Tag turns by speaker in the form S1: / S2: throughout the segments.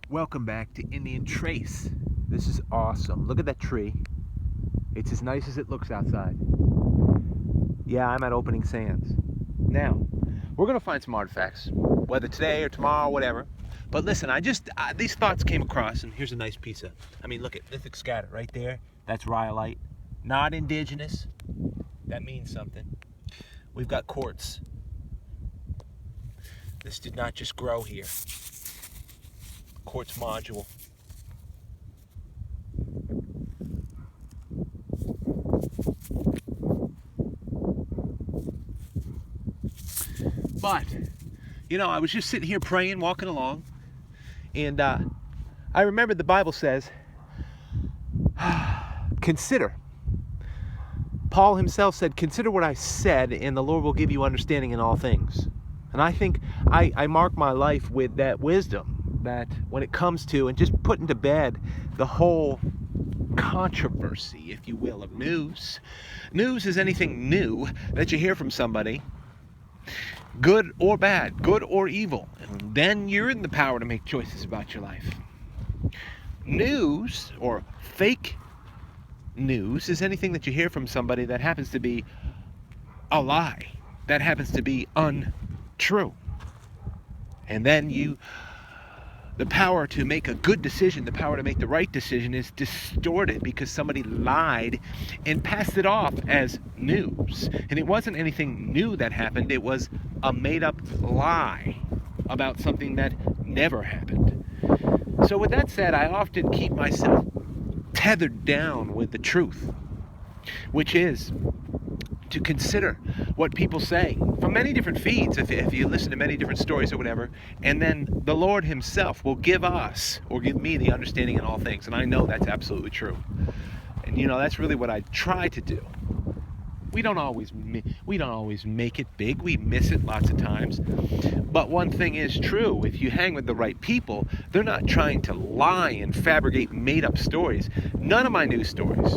S1: Welcome back to Indian Trace. This is awesome. Look at that tree. It's as nice as it looks outside. Yeah, I'm at Opening Sands. Now, we're going to find some artifacts, whether today or tomorrow, whatever. But listen, these thoughts came across, and here's a nice piece of, look at lithic scatter right there. That's rhyolite. Not indigenous. That means something. We've got quartz. This did not just grow here. Quartz module. But, I was just sitting here praying, walking along, and I remember the Bible says, consider. Paul himself said, consider what I said, and the Lord will give you understanding in all things. And I think I mark my life with that wisdom, that when it comes to, and just putting to bed the whole controversy, if you will, of news. News is anything new that you hear from somebody, good or bad, good or evil. And then you're in the power to make choices about your life. News, or fake news, is anything that you hear from somebody that happens to be a lie, that happens to be untrue. And then the power to make a good decision, the power to make the right decision is distorted because somebody lied and passed it off as news. And it wasn't anything new that happened. It was a made-up lie about something that never happened. So with that said, I often keep myself tethered down with the truth, which is to consider what people say from many different feeds, if you listen to many different stories or whatever, and then the Lord himself will give us, or give me, the understanding in all things. And I know that's absolutely true. And that's really what I try to do. We don't always make it big. We miss it lots of times. But one thing is true: if you hang with the right people, they're not trying to lie and fabricate made-up stories. None of my news stories,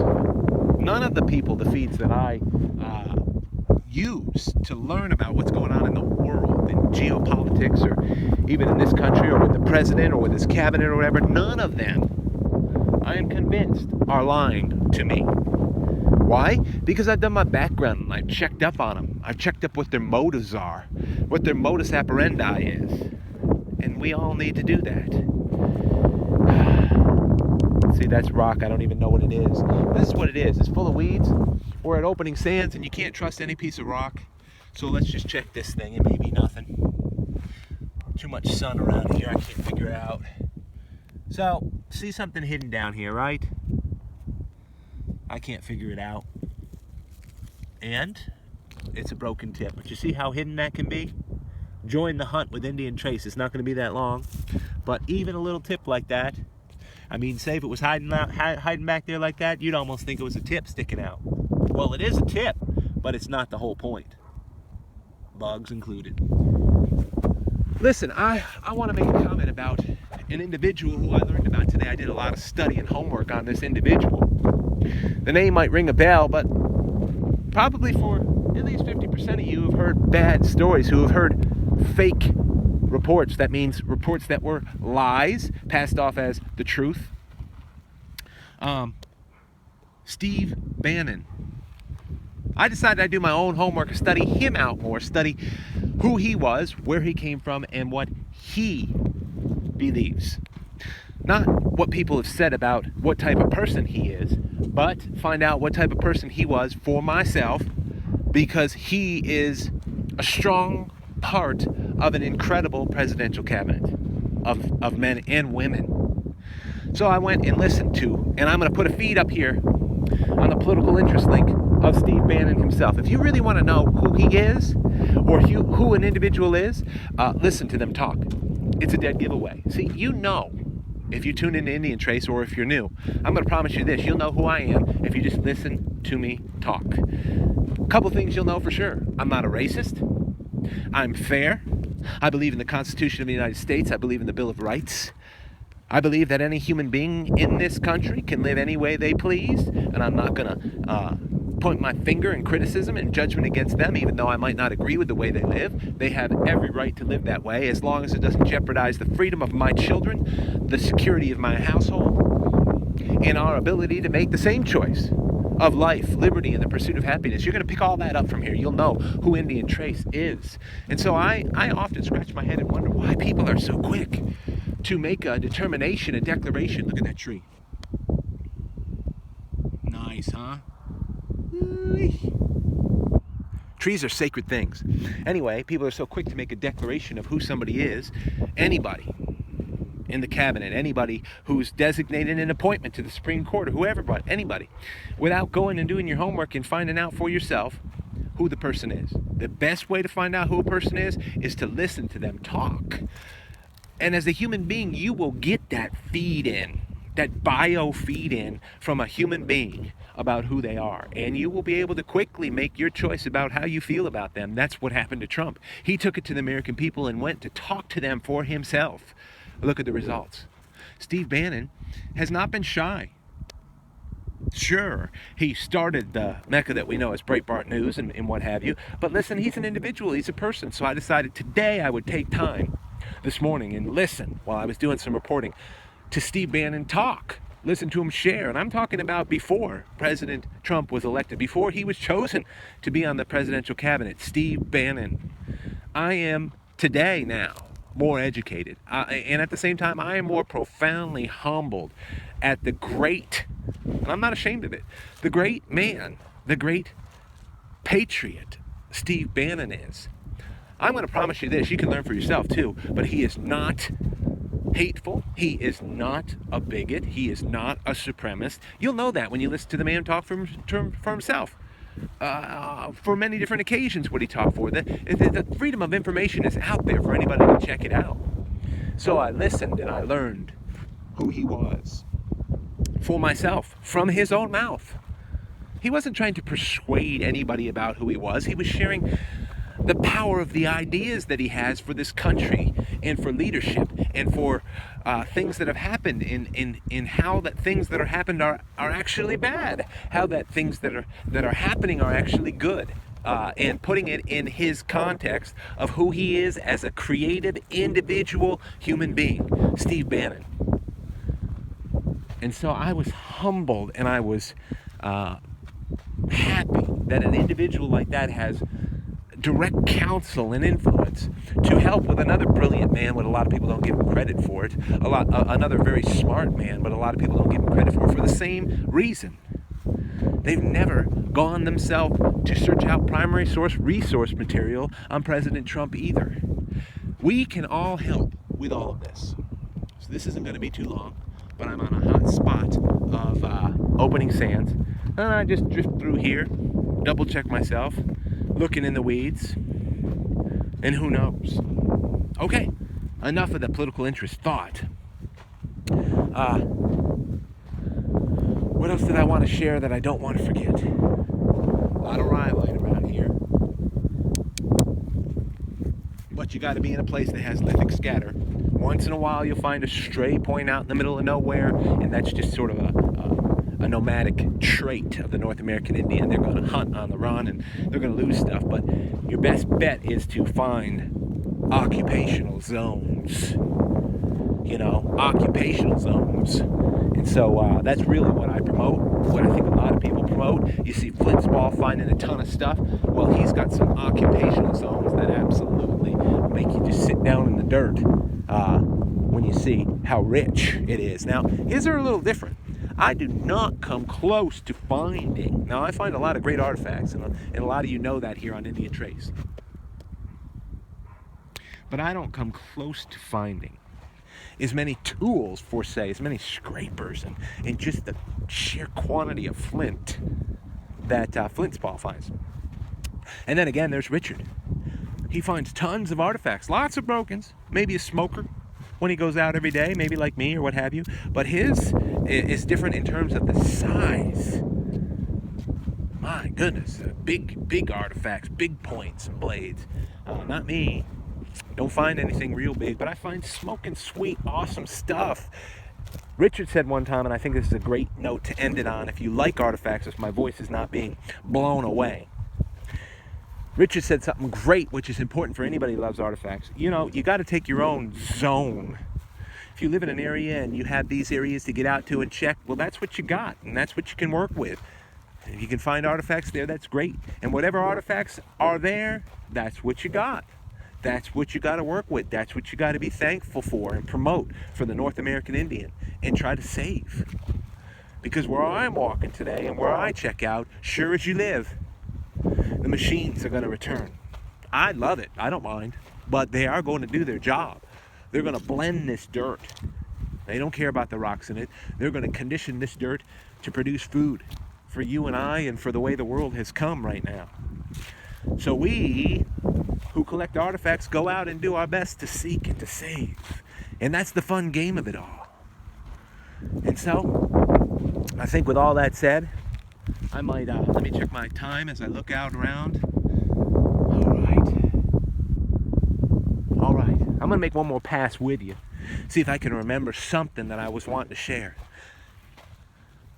S1: none of the people, the feeds that I use to learn about what's going on in the world, in geopolitics, or even in this country, or with the president, or with his cabinet, or whatever, none of them, I am convinced, are lying to me. Why? Because I've done my background and I've checked up on them. I've checked up what their motives are, what their modus operandi is. And we all need to do that. See, that's rock. I don't even know what it is. This is what it is. It's full of weeds. We're at Opening Sands, and you can't trust any piece of rock. So let's just check this thing. It may be nothing. Too much sun around here. I can't figure it out. So, see something hidden down here, right? I can't figure it out. And it's a broken tip. But you see how hidden that can be? Join the hunt with Indian Trace. It's not going to be that long. But even a little tip like that, say if it was hiding back there like that, you'd almost think it was a tip sticking out. Well, it is a tip, but it's not the whole point. Bugs included. Listen, I want to make a comment about an individual who I learned about today. I did a lot of study and homework on this individual. The name might ring a bell, but probably for at least 50% of you have heard bad stories, who have heard fake reports. That means reports that were lies, passed off as the truth. Steve Bannon. I decided I'd do my own homework and study him out more, study who he was, where he came from, and what he believes. Not what people have said about what type of person he is, but find out what type of person he was for myself, because he is a strong part of an incredible presidential cabinet of men and women. So I went and listened to, and I'm going to put a feed up here on the political interest link of Steve Bannon himself. If you really want to know who he is, or who an individual is, listen to them talk. It's a dead giveaway. See, if you tune into Indian Trace, or if you're new, I'm going to promise you this: you'll know who I am if you just listen to me talk. A couple things you'll know for sure: I'm not a racist. I'm fair. I believe in the Constitution of the United States. I believe in the Bill of Rights. I believe that any human being in this country can live any way they please, and I'm not going to point my finger in criticism and judgment against them, even though I might not agree with the way they live. They have every right to live that way, as long as it doesn't jeopardize the freedom of my children, the security of my household, and our ability to make the same choice of life, liberty, and the pursuit of happiness. You're going to pick all that up from here. You'll know who Indian Trace is. And so I often scratch my head and wonder why people are so quick to make a determination, a declaration. Look at that tree. Nice, huh? Trees are sacred things. Anyway, people are so quick to make a declaration of who somebody is. Anybody in the cabinet, anybody who's designated an appointment to the Supreme Court, or whoever, but anybody, without going and doing your homework and finding out for yourself who the person is. The best way to find out who a person is to listen to them talk. And as a human being, you will get that feed in, that bio feed in from a human being about who they are. And you will be able to quickly make your choice about how you feel about them. That's what happened to Trump. He took it to the American people and went to talk to them for himself. Look at the results. Steve Bannon has not been shy. Sure, he started the mecca that we know as Breitbart News and what have you. But listen, he's an individual. He's a person. So I decided today I would take time this morning and listen while I was doing some reporting to Steve Bannon talk. Listen to him share. And I'm talking about before President Trump was elected, before he was chosen to be on the presidential cabinet. Steve Bannon. I am today now more educated. And at the same time, I am more profoundly humbled at the great, and I'm not ashamed of it, the great man, the great patriot Steve Bannon is. I'm going to promise you this, you can learn for yourself too, but he is not hateful. He is not a bigot. He is not a supremacist. You'll know that when you listen to the man talk for himself. For many different occasions what he talked for. The freedom of information is out there for anybody to check it out. So I listened and I learned who he was for myself from his own mouth. He wasn't trying to persuade anybody about who he was. He was sharing the power of the ideas that he has for this country and for leadership and for things that have happened in how that things that are happened are actually bad, how that things that are happening are actually good, and putting it in his context of who he is as a creative individual human being, Steve Bannon. And so I was humbled and I was happy that an individual like that has direct counsel and influence to help with another brilliant man, but a lot of people don't give him credit for it. Another very smart man, but a lot of people don't give him credit for the same reason. They've never gone themselves to search out primary source resource material on President Trump either. We can all help with all of this. So this isn't going to be too long, but I'm on a hot spot of opening sands. And I just drift through here, double check myself, looking in the weeds, and who knows. Okay, enough of the political interest thought. What else did I want to share that I don't want to forget? A lot of rhyolite around here. But you got to be in a place that has lithic scatter. Once in a while you'll find a stray point out in the middle of nowhere, and that's just sort of a nomadic trait of the North American Indian. They're going to hunt on the run and they're going to lose stuff, but your best bet is to find occupational zones. Occupational zones. And so that's really what I promote, what I think a lot of people promote. You see Flintsball finding a ton of stuff. Well, he's got some occupational zones that absolutely make you just sit down in the dirt when you see how rich it is. Now, his are a little different. I do not come close to finding. Now, I find a lot of great artifacts, and a lot of you know that here on Indian Trace. But I don't come close to finding as many tools, for say, as many scrapers, and just the sheer quantity of flint that Flintsball finds. And then again, there's Richard. He finds tons of artifacts, lots of brokens, maybe a smoker when he goes out every day, maybe like me or what have you. But his is different in terms of the size. My goodness, big artifacts, big points and blades. Not me. Don't find anything real big, but I find smoking sweet, awesome stuff. Richard said one time, and I think this is a great note to end it on, if you like artifacts, if my voice is not being blown away. Richard said something great, which is important for anybody who loves artifacts. You know, you got to take your own zone. If you live in an area and you have these areas to get out to and check, well, that's what you got, and that's what you can work with. And if you can find artifacts there, that's great. And whatever artifacts are there, that's what you got. That's what you got to work with. That's what you got to be thankful for and promote for the North American Indian and try to save. Because where I'm walking today and where I check out, sure as you live, the machines are going to return. I love it. I don't mind. But they are going to do their job. They're going to blend this dirt. They don't care about the rocks in it. They're going to condition this dirt to produce food for you and I and for the way the world has come right now. So we who collect artifacts go out and do our best to seek and to save. And that's the fun game of it all. And so, I think with all that said, I might, let me check my time as I look out around. All right. I'm going to make one more pass with you. See if I can remember something that I was wanting to share.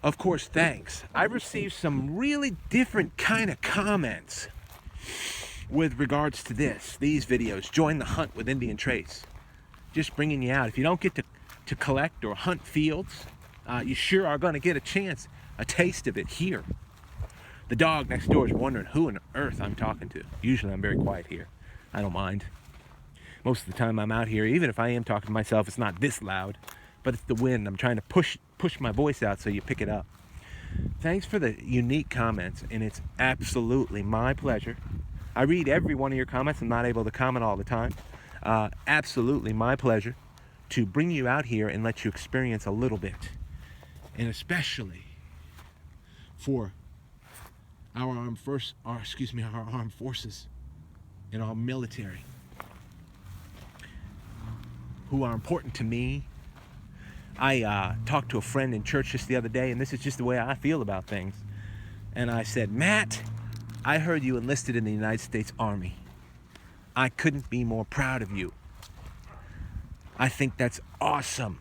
S1: Of course, thanks. I received some really different kind of comments with regards to these videos. Join the hunt with Indian Trace. Just bringing you out. If you don't get to collect or hunt fields, you sure are going to get a taste of it here. The dog next door is wondering who on earth I'm talking to. Usually I'm very quiet here. I don't mind. Most of the time I'm out here, even if I am talking to myself, it's not this loud, but it's the wind. I'm trying to push my voice out so you pick it up. Thanks for the unique comments, and it's absolutely my pleasure. I read every one of your comments. I'm not able to comment all the time. Absolutely my pleasure to bring you out here and let you experience a little bit. And especially for our armed forces and our military, who are important to me. I talked to a friend in church just the other day, and this is just the way I feel about things. And I said, Matt, I heard you enlisted in the United States Army. I couldn't be more proud of you. I think that's awesome.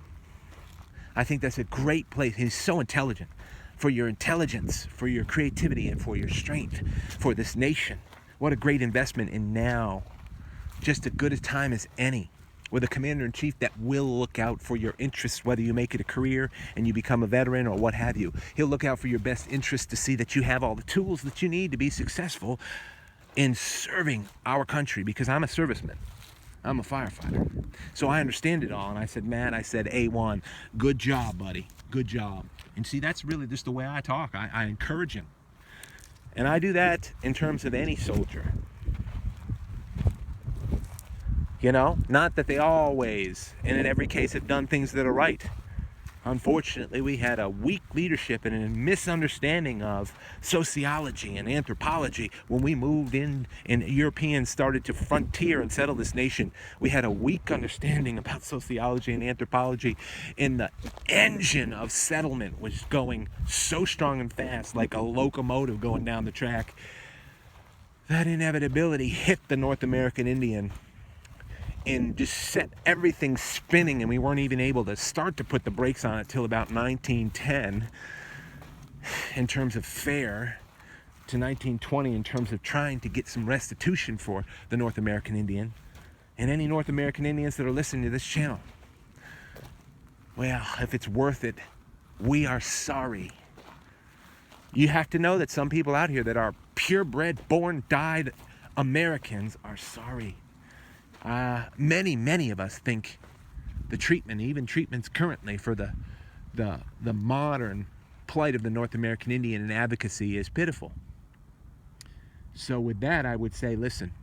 S1: I think that's a great place. He's so intelligent. For your intelligence, for your creativity, and for your strength, for this nation. What a great investment in now. Just as good a time as any. With a commander-in-chief that will look out for your interests, whether you make it a career and you become a veteran or what have you. He'll look out for your best interests to see that you have all the tools that you need to be successful in serving our country, because I'm a serviceman. I'm a firefighter. So I understand it all. And I said, Matt, I said, A1, good job, buddy. Good job. And see, that's really just the way I talk. I encourage him. And I do that in terms of any soldier. You know, not that they always, and in every case, have done things that are right. Unfortunately, we had a weak leadership and a misunderstanding of sociology and anthropology when we moved in and Europeans started to frontier and settle this nation. We had a weak understanding about sociology and anthropology, and the engine of settlement was going so strong and fast, like a locomotive going down the track. That inevitability hit the North American Indian and just set everything spinning, and we weren't even able to start to put the brakes on it till about 1910 in terms of fair, to 1920 in terms of trying to get some restitution for the North American Indian. And any North American Indians that are listening to this channel, well, if it's worth it, we are sorry. You have to know that some people out here that are purebred, born, died Americans are sorry. Many of us think the treatment, even treatments currently for the modern plight of the North American Indian and advocacy is pitiful. So with that, I would say, listen,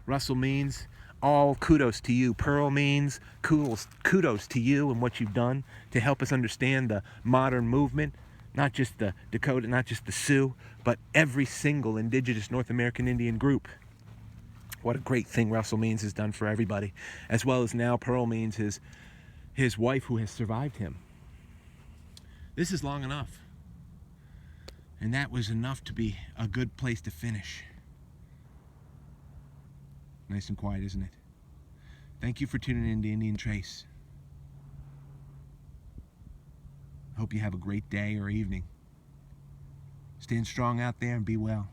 S1: Russell Means, all kudos to you. Pearl Means, kudos to you and what you've done to help us understand the modern movement, not just the Dakota, not just the Sioux, but every single indigenous North American Indian group. What a great thing Russell Means has done for everybody, as well as now Pearl Means, his wife who has survived him. This is long enough. And that was enough to be a good place to finish. Nice and quiet, isn't it? Thank you for tuning in to Indian Trace. Hope you have a great day or evening. Stand strong out there and be well.